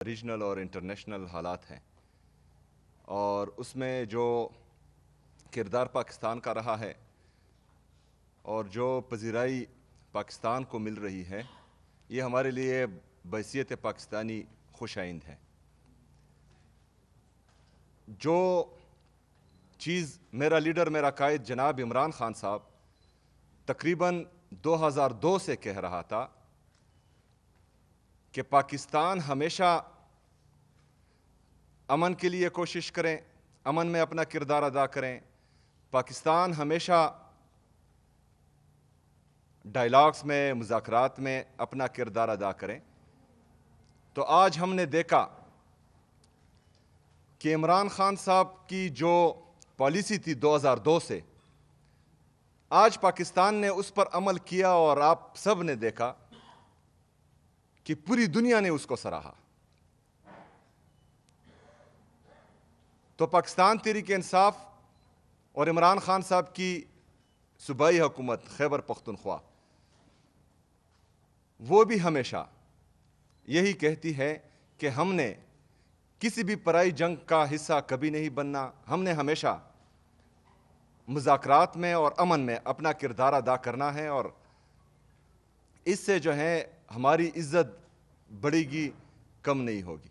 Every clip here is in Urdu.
ریجنل اور انٹرنیشنل حالات ہیں، اور اس میں جو کردار پاکستان کا رہا ہے اور جو پذیرائی پاکستان کو مل رہی ہے، یہ ہمارے لیے بحیثیت پاکستانی خوش آئند ہے۔ جو چیز میرا لیڈر، میرا قائد جناب عمران خان صاحب تقریباً 2002 سے کہہ رہا تھا کہ پاکستان ہمیشہ امن کے لیے کوشش کریں، امن میں اپنا کردار ادا کریں، پاکستان ہمیشہ ڈائلاگز میں، مذاکرات میں اپنا کردار ادا کریں، تو آج ہم نے دیکھا کہ عمران خان صاحب کی جو پالیسی تھی 2002 سے، آج پاکستان نے اس پر عمل کیا اور آپ سب نے دیکھا کہ پوری دنیا نے اس کو سراہا۔ تو پاکستان تحریک انصاف اور عمران خان صاحب کی صوبائی حکومت خیبر پختونخوا وہ بھی ہمیشہ یہی کہتی ہے کہ ہم نے کسی بھی پرائی جنگ کا حصہ کبھی نہیں بننا، ہم نے ہمیشہ مذاکرات میں اور امن میں اپنا کردار ادا کرنا ہے، اور اس سے جو ہے ہماری عزت بڑھے گی، کم نہیں ہوگی۔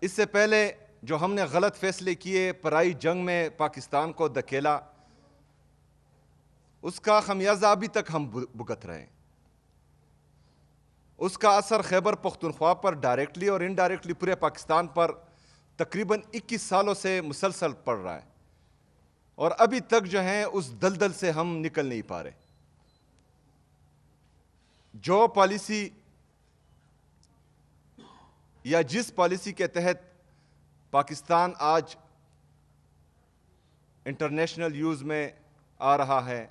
اس سے پہلے جو ہم نے غلط فیصلے کیے، پرائی جنگ میں پاکستان کو دھکیلا، اس کا خمیازہ ابھی تک ہم بھگت رہے ہیں۔ اس کا اثر خیبر پختونخوا پر ڈائریکٹلی اور انڈائریکٹلی پورے پاکستان پر تقریباً 21 سالوں سے مسلسل پڑ رہا ہے، اور ابھی تک جو ہے اس دلدل سے ہم نکل نہیں پا رہے۔ جو پالیسی یا جس پالیسی کے تحت پاکستان آج انٹرنیشنل یوز میں آ رہا ہے،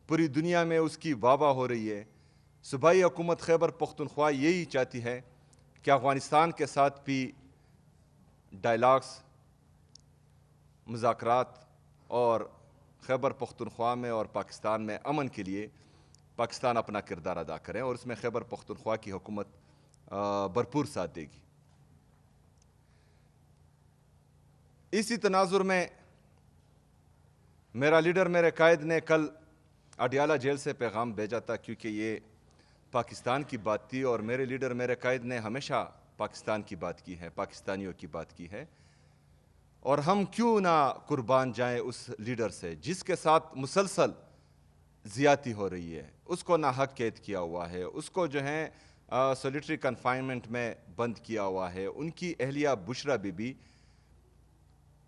پوری دنیا میں اس کی واہ واہ ہو رہی ہے، صوبائی حکومت خیبر پختونخوا یہی چاہتی ہے کہ افغانستان کے ساتھ بھی ڈائلاگز، مذاکرات اور خیبر پختونخوا میں اور پاکستان میں امن کے لیے پاکستان اپنا کردار ادا کرے، اور اس میں خیبر پختونخوا کی حکومت بھرپور ساتھ دے گی۔ اسی تناظر میں میرا لیڈر، میرے قائد نے کل اڈیالہ جیل سے پیغام بھیجا تھا، کیونکہ یہ پاکستان کی بات تھی، اور میرے لیڈر، میرے قائد نے ہمیشہ پاکستان کی بات کی ہے، پاکستانیوں کی بات کی ہے، اور ہم کیوں نہ قربان جائیں اس لیڈر سے جس کے ساتھ مسلسل زیادتی ہو رہی ہے، اس کو ناحق قید کیا ہوا ہے، اس کو جو ہے سولیٹری کنفائنمنٹ میں بند کیا ہوا ہے، ان کی اہلیہ بشرا بی بی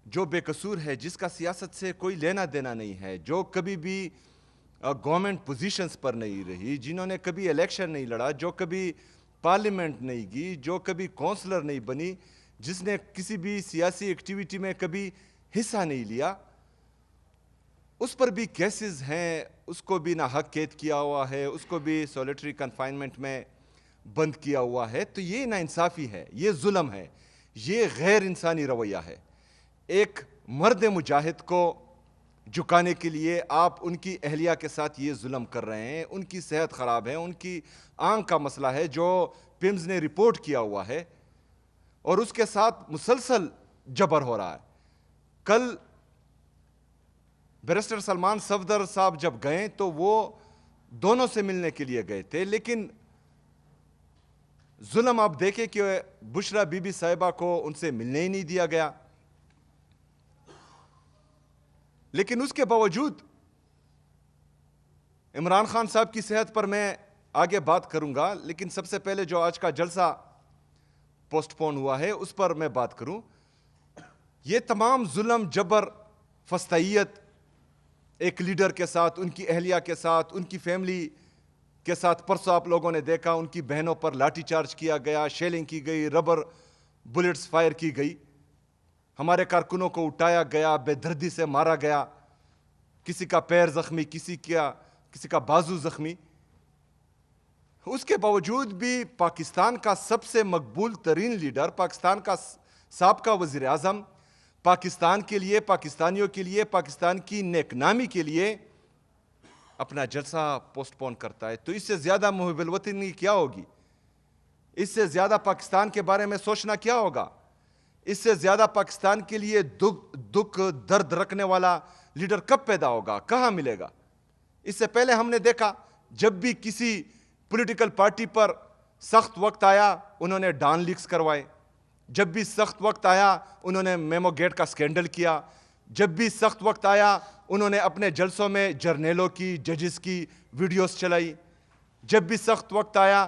جو بے قصور ہے، جس کا سیاست سے کوئی لینا دینا نہیں ہے، جو کبھی بھی گورنمنٹ پوزیشنز پر نہیں رہی، جنہوں نے کبھی الیکشن نہیں لڑا، جو کبھی پارلیمنٹ نہیں گئی، جو کبھی کونسلر نہیں بنی، جس نے کسی بھی سیاسی ایکٹیویٹی میں کبھی حصہ نہیں لیا، اس پر بھی کیسز ہیں، اس کو بھی ناحق قید کیا ہوا ہے، اس کو بھی سولیٹری کنفائنمنٹ میں بند کیا ہوا ہے۔ تو یہ ناانصافی ہے، یہ ظلم ہے، یہ غیر انسانی رویہ ہے۔ ایک مرد مجاہد کو جھکانے کے لیے آپ ان کی اہلیہ کے ساتھ یہ ظلم کر رہے ہیں، ان کی صحت خراب ہے، ان کی آنکھ کا مسئلہ ہے جو پیمز نے رپورٹ کیا ہوا ہے، اور اس کے ساتھ مسلسل جبر ہو رہا ہے۔ کل بیرسٹر سلمان صفدر صاحب جب گئے تو وہ دونوں سے ملنے کے لیے گئے تھے، لیکن ظلم آپ دیکھیں کہ بشرا بی بی صاحبہ کو ان سے ملنے ہی نہیں دیا گیا، لیکن اس کے باوجود عمران خان صاحب کی صحت پر میں آگے بات کروں گا، لیکن سب سے پہلے جو آج کا جلسہ پوسٹ پون ہوا ہے اس پر میں بات کروں۔ یہ تمام ظلم، جبر، فسطائیت ایک لیڈر کے ساتھ، ان کی اہلیہ کے ساتھ، ان کی فیملی کے ساتھ، پرسوں آپ لوگوں نے دیکھا ان کی بہنوں پر لاٹھی چارج کیا گیا، شیلنگ کی گئی، ربر بلٹس فائر کی گئی، ہمارے کارکنوں کو اٹھایا گیا، بے دردی سے مارا گیا، کسی کا پیر زخمی، کسی کا بازو زخمی۔ اس کے باوجود بھی پاکستان کا سب سے مقبول ترین لیڈر، پاکستان کا سابقہ وزیر اعظم، پاکستان کے لیے، پاکستانیوں کے لیے، پاکستان کی نیک نامی کے لیے اپنا جلسہ پوسٹ پون کرتا ہے۔ تو اس سے زیادہ محب الوطنی کیا ہوگی؟ اس سے زیادہ پاکستان کے بارے میں سوچنا کیا ہوگا؟ اس سے زیادہ پاکستان کے لیے دکھ درد رکھنے والا لیڈر کب پیدا ہوگا، کہاں ملے گا؟ اس سے پہلے ہم نے دیکھا جب بھی کسی پولیٹیکل پارٹی پر سخت وقت آیا انہوں نے ڈان لیکس کروائے، جب بھی سخت وقت آیا انہوں نے میمو گیٹ کا سکینڈل کیا، جب بھی سخت وقت آیا انہوں نے اپنے جلسوں میں جرنیلوں کی، ججز کی ویڈیوز چلائی، جب بھی سخت وقت آیا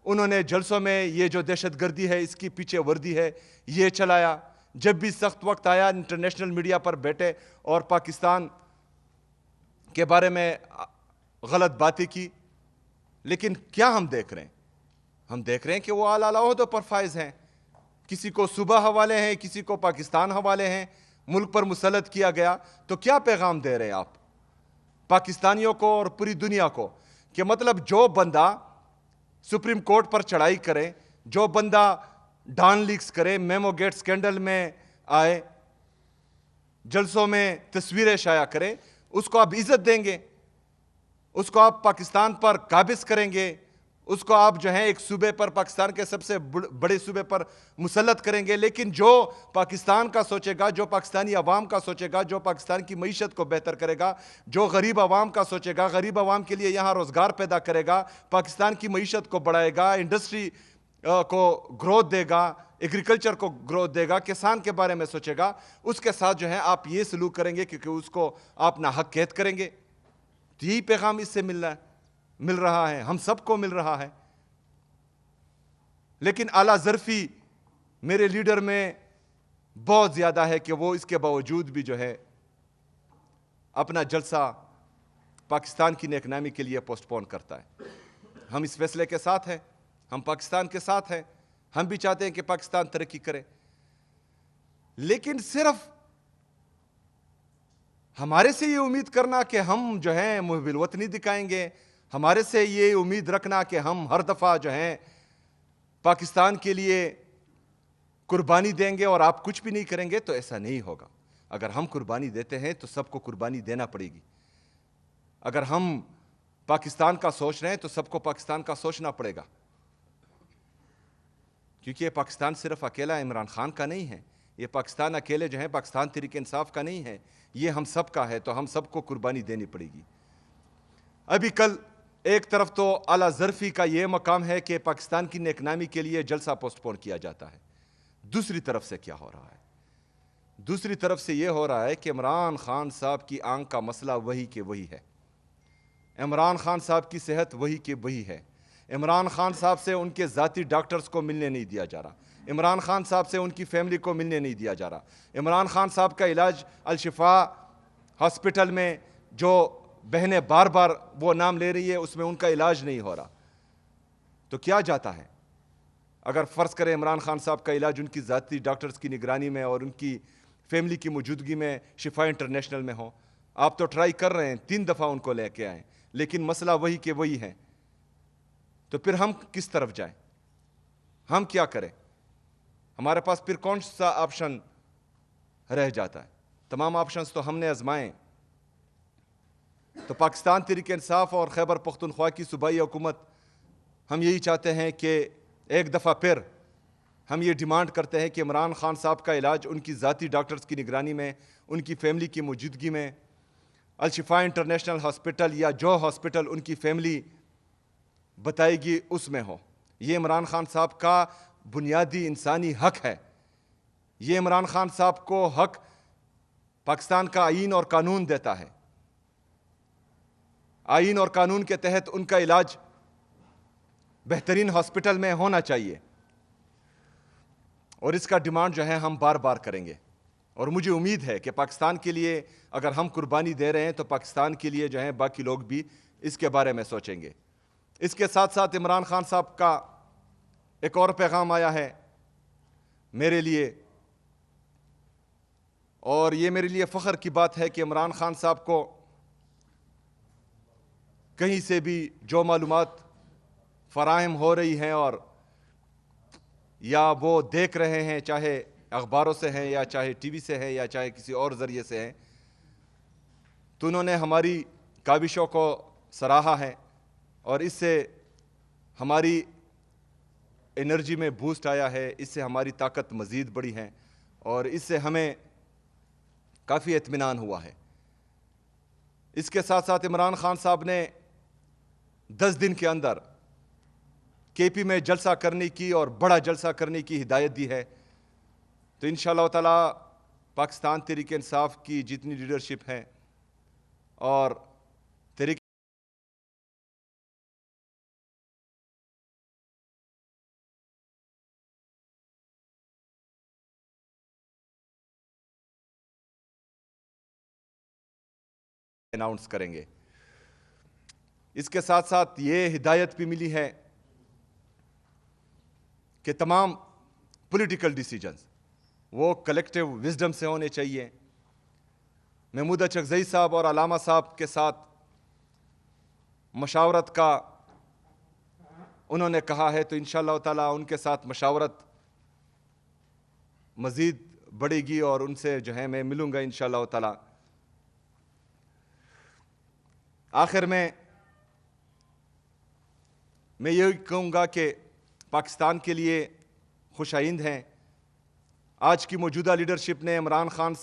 انہوں نے جلسوں میں یہ جو دہشت گردی ہے اس کی پیچھے وردی ہے یہ چلایا، جب بھی سخت وقت آیا انٹرنیشنل میڈیا پر بیٹھے اور پاکستان کے بارے میں غلط باتیں کی۔ لیکن کیا ہم دیکھ رہے ہیں؟ ہم دیکھ رہے ہیں کہ وہ اعلیٰ عہدوں پر فائز ہیں، کسی کو صوبہ حوالے ہیں، کسی کو پاکستان حوالے ہیں، ملک پر مسلط کیا گیا۔ تو کیا پیغام دے رہے ہیں آپ پاکستانیوں کو اور پوری دنیا کو؟ کہ مطلب جو بندہ سپریم کورٹ پر چڑھائی کرے، جو بندہ ڈان لیکس کرے، میمو گیٹ سکینڈل میں آئے، جلسوں میں تصویریں شائع کرے، اس کو آپ عزت دیں گے، اس کو آپ پاکستان پر قابض کریں گے، اس کو آپ جو ہیں ایک صوبے پر، پاکستان کے سب سے بڑے صوبے پر مسلط کریں گے۔ لیکن جو پاکستان کا سوچے گا، جو پاکستانی عوام کا سوچے گا، جو پاکستان کی معیشت کو بہتر کرے گا، جو غریب عوام کا سوچے گا، غریب عوام کے لیے یہاں روزگار پیدا کرے گا، پاکستان کی معیشت کو بڑھائے گا، انڈسٹری کو گروتھ دے گا، ایگریکلچر کو گروتھ دے گا، کسان کے بارے میں سوچے گا، اس کے ساتھ جو ہے آپ یہ سلوک کریں گے کیونکہ اس کو آپ ناحق قید کریں گے۔ تو یہی پیغام اس سے مل رہا ہے، ہم سب کو مل رہا ہے۔ لیکن اعلیٰ ظرفی میرے لیڈر میں بہت زیادہ ہے کہ وہ اس کے باوجود بھی جو ہے اپنا جلسہ پاکستان کی نیک نامی کے لیے پوسٹ پون کرتا ہے۔ ہم اس فیصلے کے ساتھ ہیں، ہم پاکستان کے ساتھ ہیں، ہم بھی چاہتے ہیں کہ پاکستان ترقی کرے، لیکن صرف ہمارے سے یہ امید کرنا کہ ہم جو ہیں محب الوطنی دکھائیں گے، ہمارے سے یہ امید رکھنا کہ ہم ہر دفعہ جو ہیں پاکستان کے لیے قربانی دیں گے اور آپ کچھ بھی نہیں کریں گے، تو ایسا نہیں ہوگا۔ اگر ہم قربانی دیتے ہیں تو سب کو قربانی دینا پڑے گی۔ اگر ہم پاکستان کا سوچ رہے ہیں تو سب کو پاکستان کا سوچنا پڑے گا، کیونکہ یہ پاکستان صرف اکیلا عمران خان کا نہیں ہے، یہ پاکستان اکیلے جو ہے پاکستان تحریک انصاف کا نہیں ہے، یہ ہم سب کا ہے، تو ہم سب کو قربانی دینی پڑے گی۔ ابھی کل ایک طرف تو اعلیٰ ظرفی کا یہ مقام ہے کہ پاکستان کی نیک نامی کے لیے جلسہ پوسٹ پون کیا جاتا ہے، دوسری طرف سے کیا ہو رہا ہے؟ دوسری طرف سے یہ ہو رہا ہے کہ عمران خان صاحب کی آنکھ کا مسئلہ وہی کہ وہی ہے، عمران خان صاحب کی صحت وہی کہ وہی ہے، عمران خان صاحب سے ان کے ذاتی ڈاکٹرز کو ملنے نہیں دیا جا رہا، عمران خان صاحب سے ان کی فیملی کو ملنے نہیں دیا جا رہا، عمران خان صاحب کا علاج الشفا ہاسپٹل میں جو بہنیں بار بار وہ نام لے رہی ہے اس میں ان کا علاج نہیں ہو رہا۔ تو کیا جاتا ہے اگر فرض کریں عمران خان صاحب کا علاج ان کی ذاتی ڈاکٹرز کی نگرانی میں اور ان کی فیملی کی موجودگی میں شفا انٹرنیشنل میں ہو؟ آپ تو ٹرائی کر رہے ہیں، 3 دفعہ ان کو لے کے آئیں، لیکن مسئلہ وہی کہ وہی ہے۔ تو پھر ہم کس طرف جائیں؟ ہم کیا کریں؟ ہمارے پاس پھر کون سا آپشن رہ جاتا ہے؟ تمام آپشنز تو ہم نے آزمائے۔ تو پاکستان تحریک انصاف اور خیبر پختونخوا کی صوبائی حکومت ہم یہی چاہتے ہیں کہ ایک دفعہ پھر ہم یہ ڈیمانڈ کرتے ہیں کہ عمران خان صاحب کا علاج ان کی ذاتی ڈاکٹرز کی نگرانی میں، ان کی فیملی کی موجودگی میں، الشفا انٹرنیشنل ہاسپٹل یا جو ہاسپٹل ان کی فیملی بتائے گی اس میں ہو۔ یہ عمران خان صاحب کا بنیادی انسانی حق ہے، یہ عمران خان صاحب کو حق پاکستان کا آئین اور قانون دیتا ہے۔ آئین اور قانون کے تحت ان کا علاج بہترین ہاسپٹل میں ہونا چاہیے، اور اس کا ڈیمانڈ جو ہے ہم بار بار کریں گے۔ اور مجھے امید ہے کہ پاکستان کے لیے اگر ہم قربانی دے رہے ہیں تو پاکستان کے لیے جو ہے باقی لوگ بھی اس کے بارے میں سوچیں گے۔ اس کے ساتھ ساتھ عمران خان صاحب کا ایک اور پیغام آیا ہے میرے لیے، اور یہ میرے لیے فخر کی بات ہے کہ عمران خان صاحب کو کہیں سے بھی جو معلومات فراہم ہو رہی ہیں اور یا وہ دیکھ رہے ہیں، چاہے اخباروں سے ہیں یا چاہے ٹی وی سے ہے یا چاہے کسی اور ذریعے سے ہیں، تو انہوں نے ہماری کاوشوں کو سراہا ہے، اور اس سے ہماری انرجی میں بوسٹ آیا ہے، اس سے ہماری طاقت مزید بڑھی ہے اور اس سے ہمیں کافی اطمینان ہوا ہے۔ اس کے ساتھ ساتھ عمران خان صاحب نے 10 دن کے اندر کے پی میں جلسہ کرنے کی اور بڑا جلسہ کرنے کی ہدایت دی ہے، تو انشاءاللہ تعالی پاکستان تحریک انصاف کی جتنی لیڈرشپ ہے اور تحریک اناؤنس کریں گے۔ اس کے ساتھ ساتھ یہ ہدایت بھی ملی ہے کہ تمام پولیٹیکل ڈیسیجنز وہ کلیکٹیو وزڈم سے ہونے چاہیے۔ محمود اچکزئی صاحب اور علامہ صاحب کے ساتھ مشاورت کا انہوں نے کہا ہے، تو انشاءاللہ تعالیٰ ان کے ساتھ مشاورت مزید بڑھے گی اور ان سے جو ہے میں ملوں گا انشاءاللہ تعالیٰ۔ آخر میں یہ کہوں گا کہ پاکستان کے لیے خوش آئند ہیں۔ آج کی موجودہ لیڈرشپ نے عمران خان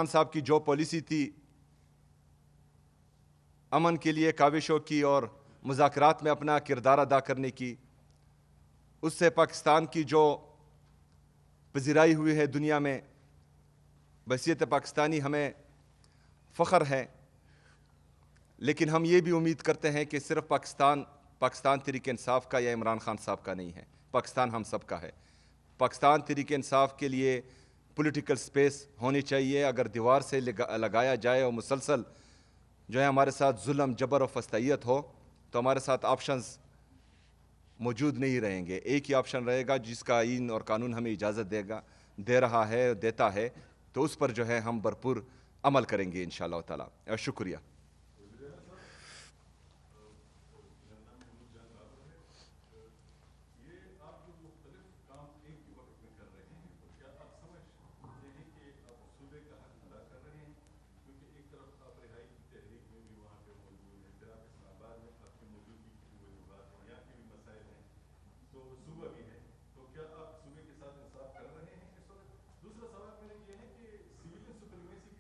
صاحب کی جو پالیسی تھی امن کے لیے کاوشوں کی اور مذاکرات میں اپنا کردار ادا کرنے کی، اس سے پاکستان کی جو پذیرائی ہوئی ہے دنیا میں، بحیثیت پاکستانی ہمیں فخر ہے۔ لیکن ہم یہ بھی امید کرتے ہیں کہ صرف پاکستان تحریک انصاف کا یا عمران خان صاحب کا نہیں ہے، پاکستان ہم سب کا ہے۔ پاکستان تحریک انصاف کے لیے پولیٹیکل سپیس ہونی چاہیے۔ اگر دیوار سے لگایا جائے اور مسلسل جو ہے ہمارے ساتھ ظلم، جبر اور فسطائیت ہو تو ہمارے ساتھ آپشنز موجود نہیں رہیں گے۔ ایک ہی آپشن رہے گا جس کا آئین اور قانون ہمیں اجازت دیتا ہے، تو اس پر جو ہے ہم بھرپور عمل کریں گے انشاءاللہ تعالی۔ شکریہ۔